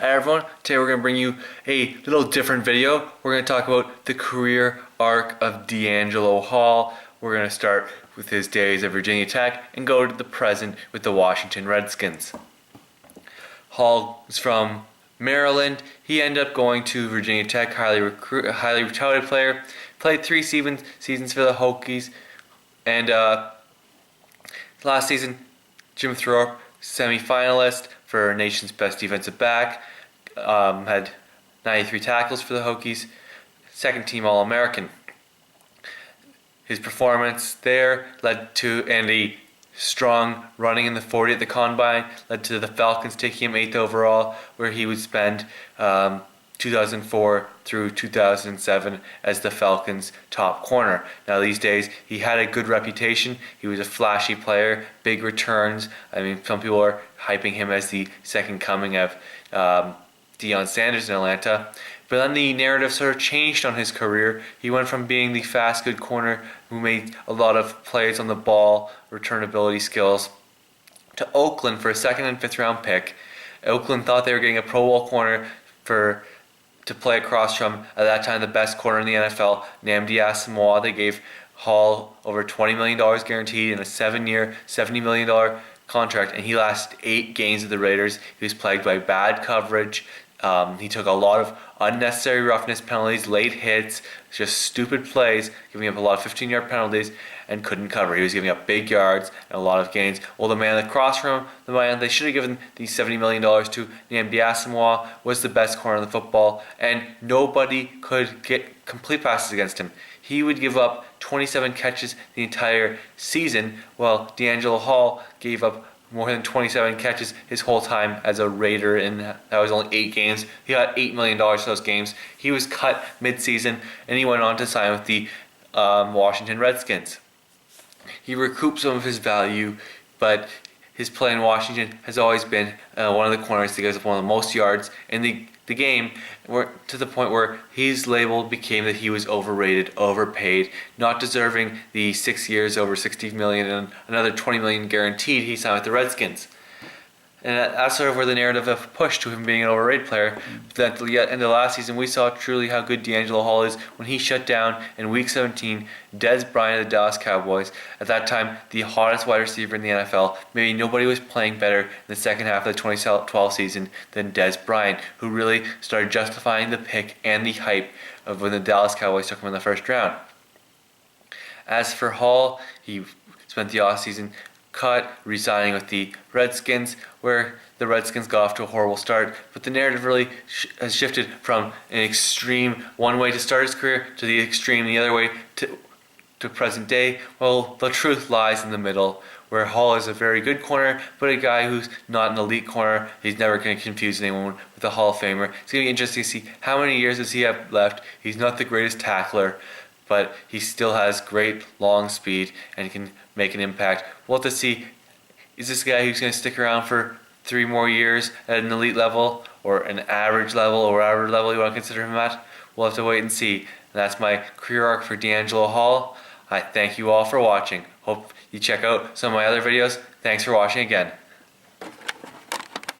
Hi everyone, today we're going to bring you a little different video. We're going to talk about the career arc of Deangelo Hall. We're going to start with his days at Virginia Tech and go to the present with the Washington Redskins. Hall is from Maryland. He ended up going to Virginia Tech, highly touted player. Played 3 seasons for the Hokies, and last season, Jim Thorpe, semi-finalist for nation's best defensive back, had 93 tackles for the Hokies, second team All-American. His performance there led to, and a strong running in the 40 at the combine, led to the Falcons taking him 8th overall, where he would spend 2004 through 2007 as the Falcons' top corner. Now these days, he had a good reputation. He was a flashy player, big returns. I mean, some people are hyping him as the second coming of Deion Sanders in Atlanta. But then the narrative sort of changed on his career. He went from being the fast, good corner who made a lot of plays on the ball, returnability skills, to Oakland for a 2nd and 5th round pick. Oakland thought they were getting a Pro Bowl corner to play across from, at that time, the best corner in the NFL, Deangelo. They gave Hall over $20 million guaranteed in a 7-year, $70 million contract, and he lasted 8 games with the Raiders. He was plagued by bad coverage. He took a lot of unnecessary roughness penalties, late hits, just stupid plays, giving up a lot of 15-yard penalties, and couldn't cover. He was giving up big yards and a lot of gains. Well, the man across from him, the man they should have given these $70 million to, Deangelo, was the best corner in the football, and nobody could get complete passes against him. He would give up 27 catches the entire season, while Deangelo Hall gave up more than 27 catches his whole time as a Raider, and that was only 8 games. He got $8 million for those games. He was cut mid-season, and he went on to sign with the Washington Redskins. He recouped some of his value, but his play in Washington has always been one of the corners that gives up one of the most yards in the game, to the point where his label became that he was overrated, overpaid, not deserving the 6 years, over $60 million, and another $20 million guaranteed he signed with the Redskins. And that's sort of where the narrative of pushed to him being an overrated player. But at the end of last season, we saw truly how good Deangelo Hall is when he shut down in Week 17 Dez Bryant of the Dallas Cowboys. At that time, the hottest wide receiver in the NFL. Maybe nobody was playing better in the second half of the 2012 season than Dez Bryant, who really started justifying the pick and the hype of when the Dallas Cowboys took him in the first round. As for Hall, he spent the offseason cut, resigning with the Redskins, where the Redskins got off to a horrible start. But the narrative really has shifted from an extreme one way to start his career to the extreme the other way to present day. Well, the truth lies in the middle, where Hall is a very good corner, but a guy who's not an elite corner. He's never going to confuse anyone with a Hall of Famer. It's going to be interesting to see how many years does he have left. He's not the greatest tackler, but he still has great long speed and can make an impact. We'll have to see, is this a guy who's going to stick around for 3 more years at an elite level, or an average level, or whatever level you want to consider him at? We'll have to wait and see. And that's my career arc for Deangelo Hall. I thank you all for watching. Hope you check out some of my other videos. Thanks for watching again.